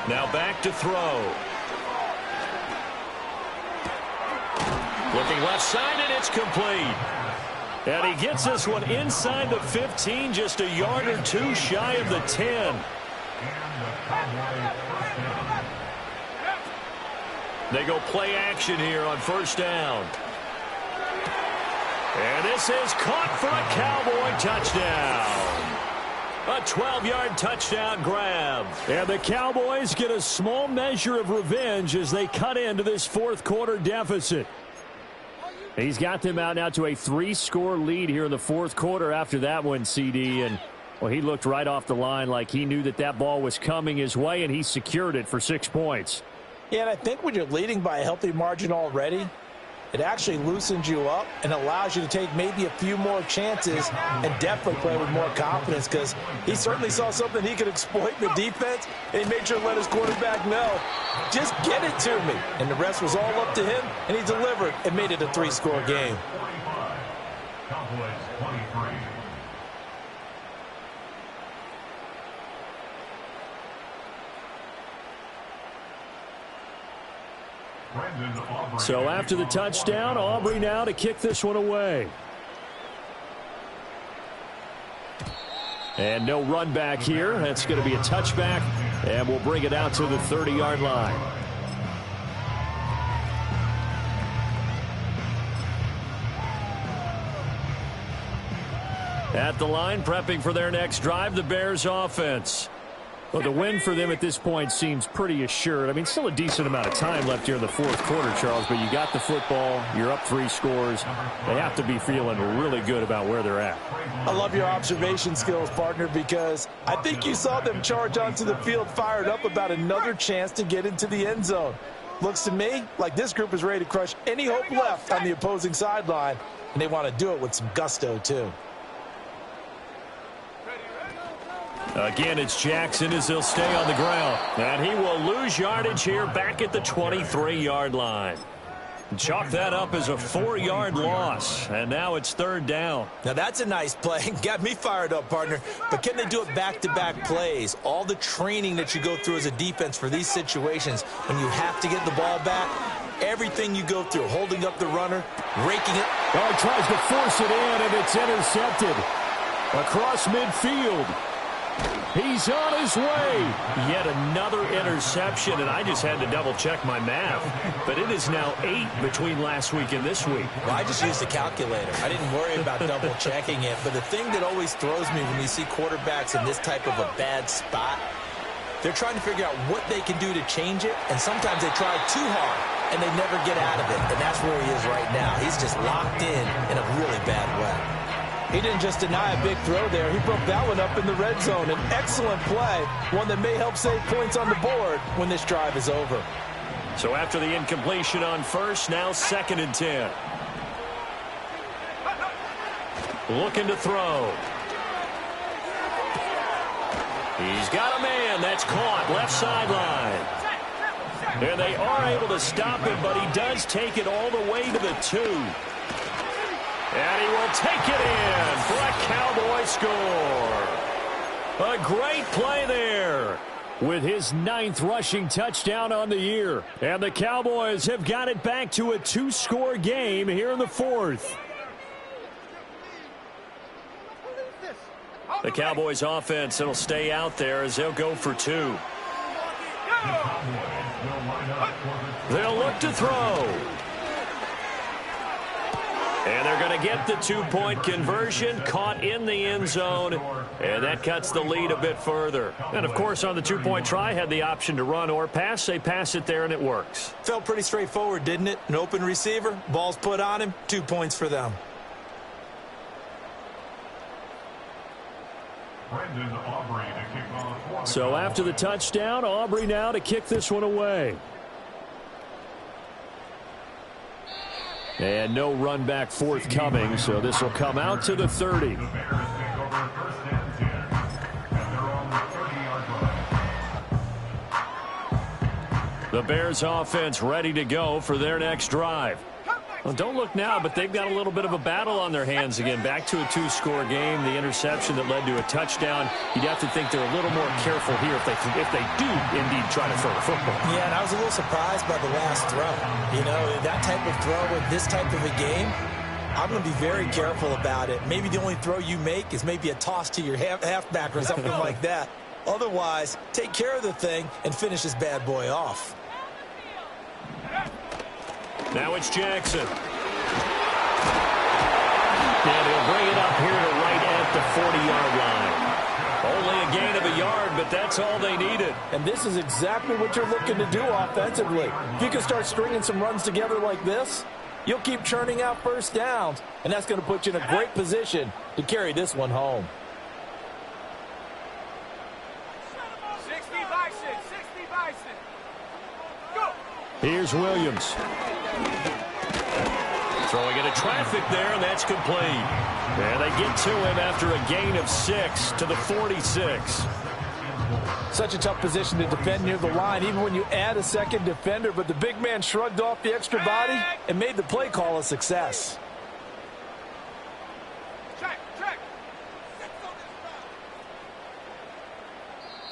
Now back to throw. Looking left side, and it's complete. And he gets this one inside the 15, just a yard or two shy of the 10. They go play action here on first down. And this is caught for a Cowboy touchdown. A 12-yard touchdown grab. And the Cowboys get a small measure of revenge as they cut into this fourth quarter deficit. He's got them out now to a 3-score lead here in the fourth quarter after that one, CD. And, well, he looked right off the line like he knew that that ball was coming his way, and he secured it for 6 points. Yeah, and I think when you're leading by a healthy margin already, it actually loosens you up and allows you to take maybe a few more chances and definitely play with more confidence, because he certainly saw something he could exploit in the defense, and he made sure to let his quarterback know, just get it to me. And the rest was all up to him, and he delivered and made it a 3-score game. So after the touchdown, Aubrey now to kick this one away. And no run back here. That's going to be a touchback, and we'll bring it out to the 30-yard line. At the line, prepping for their next drive, the Bears offense. Well, the win for them at this point seems pretty assured. I mean, still a decent amount of time left here in the fourth quarter, Charles, but you got the football, you're up 3 scores. They have to be feeling really good about where they're at. I love your observation skills, partner, because I think you saw them charge onto the field fired up about another chance to get into the end zone. Looks to me like this group is ready to crush any hope left on the opposing sideline, and they want to do it with some gusto, too. Again, it's Jackson as he'll stay on the ground. And he will lose yardage here back at the 23-yard line. Chalk that up as a 4-yard loss. And now it's third down. Now that's a nice play. Got me fired up, partner. But can they do it back-to-back plays? All the training that you go through as a defense for these situations, when you have to get the ball back, everything you go through, holding up the runner, raking it. Oh, he tries to force it in, and it's intercepted. Across midfield. He's on his way. Yet another interception, and I just had to double-check my math. But it is now 8 between last week and this week. Well, I just used a calculator. I didn't worry about double-checking it. But the thing that always throws me when you see quarterbacks in this type of a bad spot, they're trying to figure out what they can do to change it, and sometimes they try too hard, and they never get out of it. And that's where he is right now. He's just locked in a really bad way. He didn't just deny a big throw there. He broke that one up in the red zone. An excellent play, one that may help save points on the board when this drive is over. So after the incompletion on first, now 2nd and 10. Looking to throw. He's got a man. That's caught. Left sideline. And they are able to stop him, but he does take it all the way to the 2. And he will take it in for a Cowboy score. A great play there with his 9th rushing touchdown on the year. And the Cowboys have got it back to a 2-score game here in the fourth. Cowboys offense, it'll stay out there as they'll go for 2. They'll look to throw. And they're going to get the 2-point conversion, caught in the end zone, and that cuts the lead a bit further. And, of course, on the 2-point try, had the option to run or pass. They pass it there, and it works. Felt pretty straightforward, didn't it? An open receiver, ball's put on him, 2 points for them. So after the touchdown, Aubrey now to kick this one away. And no run back forthcoming, so this will come out to the 30. The Bears offense ready to go for their next drive. Well, don't look now, but they've got a little bit of a battle on their hands again. Back to a 2-score game. The interception that led to a touchdown. You'd have to think they're a little more careful here if they do indeed try to throw the football. Yeah, and I was a little surprised by the last throw. You know, that type of throw with this type of a game, I'm going to be very careful about it. Maybe the only throw you make is maybe a toss to your halfback or something like that. Otherwise, take care of the thing and finish this bad boy off. Now it's Jackson. And he'll bring it up here to right at the 40-yard line. Only a gain of a yard, but that's all they needed. And this is exactly what you're looking to do offensively. If you can start stringing some runs together like this, you'll keep churning out first downs, and that's going to put you in a great position to carry this one home. 60 Bison, 60 Bison. Go! Here's Williams. Throwing into traffic there, and that's complete. And they get to him after a gain of 6 to the 46. Such a tough position to defend near the line, even when you add a second defender, but the big man shrugged off the extra body and made the play call a success. Check, check.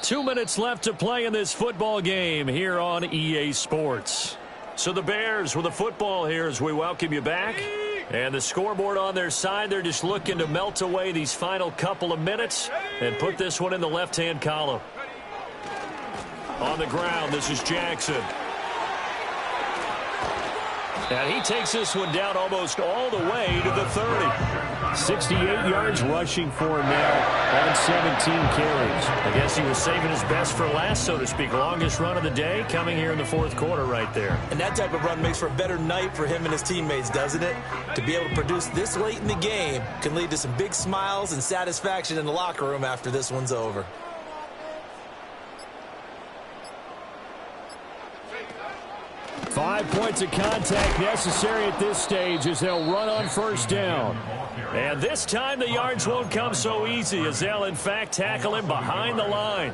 2 minutes left to play in this football game here on EA Sports. So the Bears with the football here as we welcome you back. And the scoreboard on their side, they're just looking to melt away these final couple of minutes and put this one in the left-hand column. On the ground, this is Jackson. And he takes this one down almost all the way to the 30. 68 yards rushing for him now on 17 carries. I guess he was saving his best for last, so to speak. Longest run of the day coming here in the fourth quarter right there. And that type of run makes for a better night for him and his teammates, doesn't it? To be able to produce this late in the game can lead to some big smiles and satisfaction in the locker room after this one's over. Five points of contact necessary at this stage as they'll run on first down. And this time the yards won't come so easy as they'll, in fact, tackle him behind the line.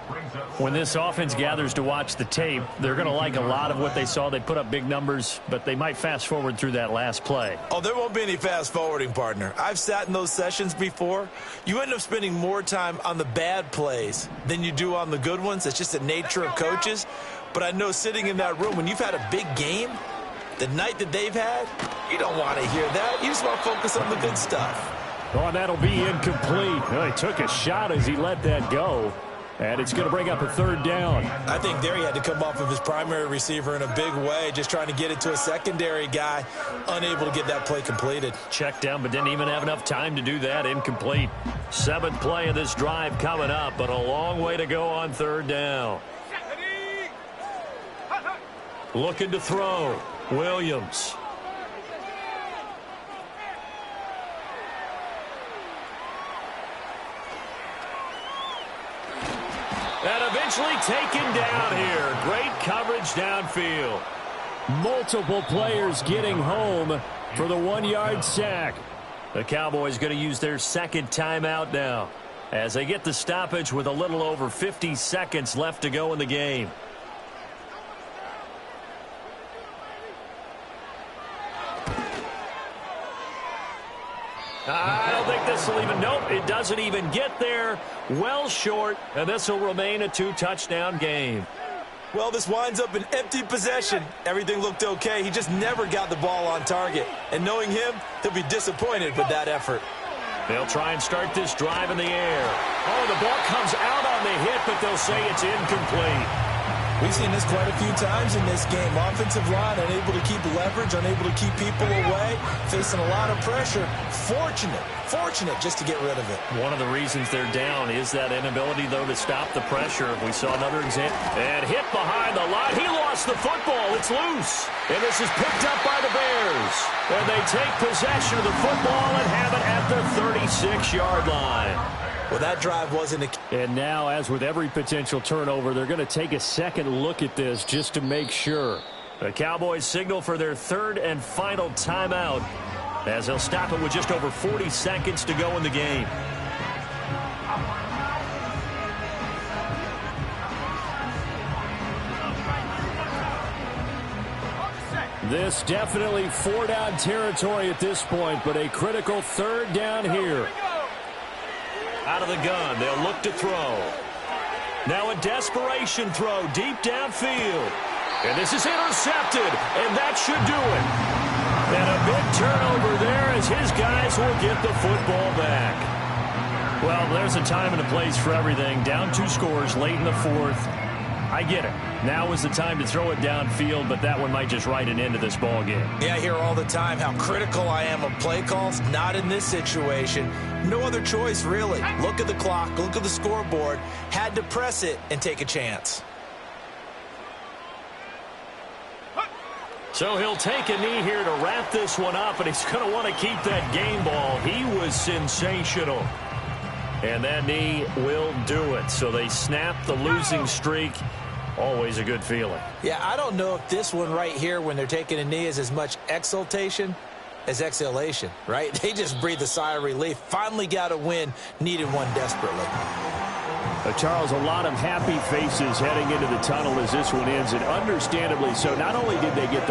When this offense gathers to watch the tape, they're going to like a lot of what they saw. They put up big numbers, but they might fast forward through that last play. Oh, there won't be any fast forwarding, partner. I've sat in those sessions before. You end up spending more time on the bad plays than you do on the good ones. It's just the nature of coaches. But I know sitting in that room, when you've had a big game, the night that they've had, you don't want to hear that. You just want to focus on the good stuff. Oh, and that'll be incomplete. Well, he took a shot as he let that go. And it's going to bring up a third down. I think there he had to come off of his primary receiver in a big way, just trying to get it to a secondary guy, unable to get that play completed. Checked down, but didn't even have enough time to do that. Incomplete. Seventh play of this drive coming up, but a long way to go on third down. Looking to throw. Williams. And eventually taken down here. Great coverage downfield. Multiple players getting home for the 1-yard sack. The Cowboys going to use their second timeout now as they get the stoppage with a little over 50 seconds left to go in the game. I don't think this will even, nope, it doesn't even get there. Well short, and this will remain a 2-touchdown game. Well, this winds up an empty possession. Everything looked okay. He just never got the ball on target. And knowing him, he'll be disappointed with that effort. They'll try and start this drive in the air. Oh, the ball comes out on the hit, but they'll say it's incomplete. We've seen this quite a few times in this game. Offensive line unable to keep leverage, unable to keep people away, facing a lot of pressure. Fortunate just to get rid of it. One of the reasons they're down is that inability, though, to stop the pressure. We saw another example. And hit behind the line. He lost the football. It's loose. And this is picked up by the Bears. And they take possession of the football and have it at the 36-yard line. Well, that drive wasn't a... And now, as with every potential turnover, they're going to take a second look at this just to make sure. The Cowboys signal for their third and final timeout, as they'll stop it with just over 40 seconds to go in the game. This definitely four-down territory at this point, but a critical third down here. Out of the gun, they'll look to throw. Now a desperation throw deep downfield. And this is intercepted, and that should do it. And a big turnover there as his guys will get the football back. Well, there's a time and a place for everything. Down 2 scores late in the fourth. I get it. Now is the time to throw it downfield, but that one might just write an end to this ball game. Yeah, I hear all the time how critical I am of play calls. Not in this situation. No other choice, really. Look at the clock, look at the scoreboard. Had to press it and take a chance. So he'll take a knee here to wrap this one up, and he's going to want to keep that game ball. He was sensational. And that knee will do it. So they snap the losing streak. Always a good feeling. Yeah, I don't know if this one right here when they're taking a knee is as much exultation as exhalation, right? They just breathe a sigh of relief. Finally got a win, needed one desperately. Charles, a lot of happy faces heading into the tunnel as this one ends, and understandably so. Not only did they get the